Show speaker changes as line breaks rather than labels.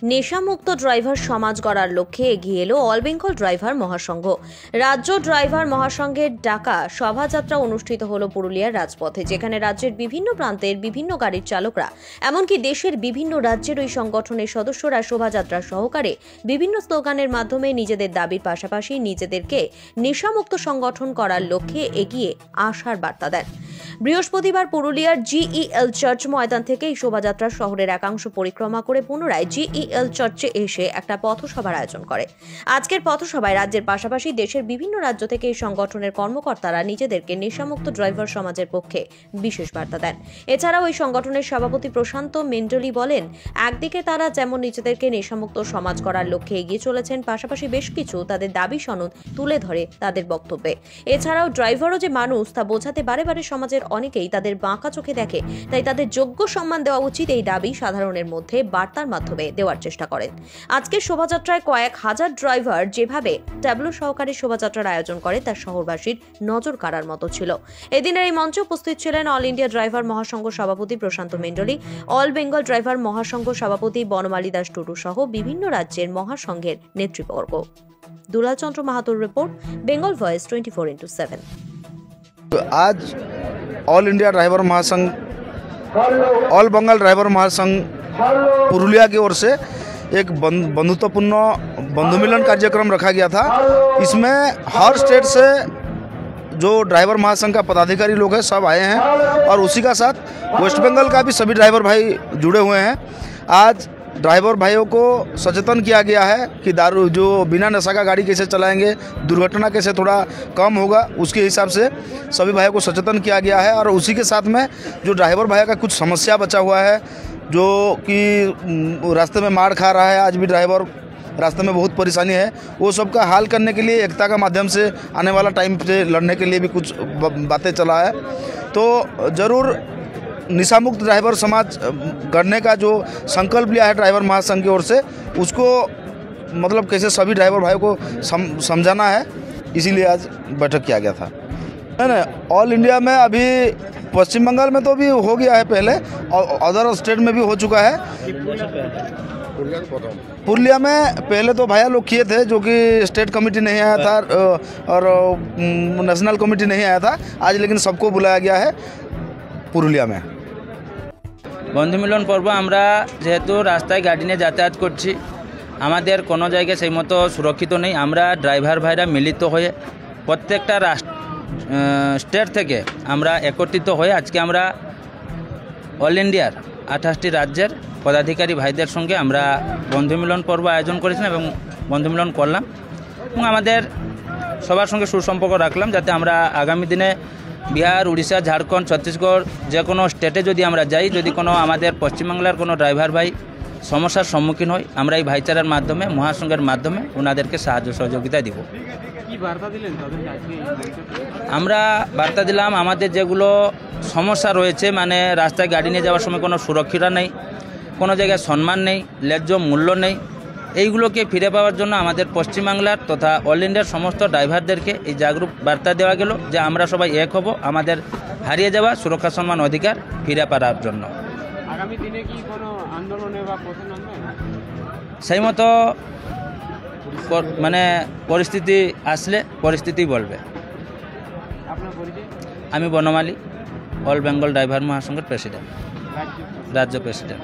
নেশামুক্ত driver সমাজ গড়ার লক্ষ্যে এগিয়ে এলো অল বেঙ্গল ড্রাইভার মহাসংঘ। রাজ্য ড্রাইভার মহাসংঘের ডাকা শোভাযাত্রা অনুষ্ঠিত হলো পুরুলিয়ার রাজপথে, যেখানে রাজ্যের বিভিন্ন প্রান্তের বিভিন্ন গাড়ির চালকরা এমনকি দেশের বিভিন্ন রাজ্যের ওই সংগঠনের সদস্যরা শোভাযাত্রা সহকারে বিভিন্ন স্লোগানের মাধ্যমে নিজেদের দাবির পাশাপাশি নিজেদেরকে নেশামুক্ত সংগঠন করার লক্ষ্যে এগিয়ে আসার বার্তা দেন। বৃহস্পতিবার পুরুলিয়ার জিইএল চার্চ ময়দান থেকে এই শোভাযাত্রা শহরের একাংশ পরিক্রমা করে পুনরায় জিইএল চার্চে এসে একটা পথসভার আয়োজন করে। আজকের পথসভায় রাজ্যের পাশাপাশি দেশের বিভিন্ন রাজ্য থেকে এই সংগঠনের কর্মকর্তারা নিজেদেরকে নেশামুক্ত ড্রাইভার সমাজের পক্ষে বিশেষ বার্তা দেন। এছাড়াও এই সংগঠনের সভাপতি প্রশান্ত মেন্ডলি বলেন, একদিকে তারা যেমন নিজেদেরকে নেশামুক্ত সমাজ করার লক্ষ্যে এগিয়ে চলেছেন, পাশাপাশি বেশ কিছু তাদের দাবি সনদ তুলে ধরে তাদের বক্তব্যে। এছাড়াও ড্রাইভারও যে মানুষ তা বোঝাতে বারে বারে সমাজের অনেকেই তাদের বাঁকা চোখে দেখে, তাই তাদের যোগ্য সম্মান দেওয়া উচিত, এই দাবি সাধারণের মধ্যে বার্তার মাধ্যমে দেওয়ার চেষ্টা করেন। আজকের শোভাযাত্রায় কয়েক হাজার ড্রাইভার যেভাবে ট্যাবলো সহকারী শোভাযাত্রার আয়োজন করে তা শহরবাসীর নজর কাড়ার মতো ছিল। এদিনের এই মঞ্চে উপস্থিত ছিলেন অল ইন্ডিয়া ড্রাইভার মহাসংঘ সভাপতি প্রশান্ত মেন্ডলি, অল বেঙ্গল ড্রাইভার মহাসংঘ সভাপতি বনমালী দাস টুডু সহ বিভিন্ন রাজ্যের মহাসংঘের নেতৃবর্গ। দুলাল চন্দ্র মাহাতোর রিপোর্ট, বেঙ্গল ভয়েস 24x7।
आज ऑल इंडिया ड्राइवर महासंघ, ऑल बंगाल ड्राइवर महासंघ पुरुलिया की ओर से एक बंधुत्वपूर्ण बंधु मिलन कार्यक्रम रखा गया था। इसमें हर स्टेट से जो ड्राइवर महासंघ का पदाधिकारी लोग हैं सब आए हैं और उसी का साथ वेस्ट बंगाल का भी सभी ड्राइवर भाई जुड़े हुए हैं। आज ड्राइवर भाइयों को सचेतन किया गया है कि दारू जो बिना नशा का गाड़ी कैसे चलाएंगे, दुर्घटना कैसे थोड़ा कम होगा, उसके हिसाब से सभी भाइयों को सचेतन किया गया है। और उसी के साथ में जो ड्राइवर भाई का कुछ समस्या बचा हुआ है, जो कि रास्ते में मार खा रहा है, आज भी ड्राइवर रास्ते में बहुत परेशानी है, वो सब का हल करने के लिए एकता का माध्यम से आने वाला टाइम से लड़ने के लिए भी कुछ बातें चला है। तो ज़रूर निशामुक्त ड्राइवर समाज गढ़ने का जो संकल्प लिया है ड्राइवर महासंघ की ओर से, उसको मतलब कैसे सभी ड्राइवर भाइयों को समझाना है, इसीलिए आज बैठक किया गया था। नहीं, ऑल इंडिया में अभी पश्चिम बंगाल में तो भी हो गया है पहले, और अदर स्टेट में भी हो चुका है। पुरुलिया में पहले तो भैया लोग किए थे, जो कि स्टेट कमेटी नहीं आया था और नेशनल कमेटी नहीं आया था आज, लेकिन सबको बुलाया गया है पुरुलिया में।
বন্ধু মিলন পর্ব আমরা যেহেতু রাস্তায় গাড়ি নিয়ে যাতায়াত করছি, আমাদের কোনো জায়গায় সেই মতো সুরক্ষিত নেই। আমরা ড্রাইভার ভাইরা মিলিত হয়ে প্রত্যেকটা স্টেট থেকে আমরা একত্রিত হয়ে আজকে আমরা অল ইন্ডিয়ার 28টি রাজ্যের পদাধিকারী ভাইদের সঙ্গে আমরা বন্ধু মিলন পর্ব আয়োজন করেছিলাম এবং বন্ধু মিলন করলাম এবং আমাদের সবার সঙ্গে সুসম্পর্ক রাখলাম, যাতে আমরা আগামী দিনে বিহার, উড়িষ্যা, ঝাড়খণ্ড, ছত্তিশগড় যে কোনো স্টেটে যদি আমরা যাই, যদি কোনো আমাদের পশ্চিমবাংলার কোনো ড্রাইভার ভাই সমস্যার সম্মুখীন হয়, আমরা এই ভাইচারার মাধ্যমে, মহাসংঘের মাধ্যমে ওনাদেরকে সাহায্য সহযোগিতা দিব। আমরা বার্তা দিলাম আমাদের যেগুলো সমস্যা রয়েছে, মানে রাস্তায় গাড়ি নিয়ে যাওয়ার সময় কোনো সুরক্ষা নেই, কোনো জায়গায় সম্মান নেই, ন্যায্য মূল্য নেই, এইগুলোকে ফিরে পাওয়ার জন্য আমাদের পশ্চিমবাংলার তথা অল ইন্ডিয়ার সমস্ত ড্রাইভারদেরকে এই জাগরুক বার্তা দেওয়া গেল যে আমরা সবাই এক হব আমাদের হারিয়ে যাওয়া সুরক্ষা, সম্মান, অধিকার ফিরে পাওয়ার জন্য।
আগামী দিনে কি কোনো আন্দোলনে বা প্রতিবাদ
সেই মতো মানে পরিস্থিতি আসলে পরিস্থিতি বলবে।
আপনার পরিচয়?
আমি বনমালী, অল বেঙ্গল ড্রাইভার মহাসংঘের প্রেসিডেন্ট, রাজ্য প্রেসিডেন্ট।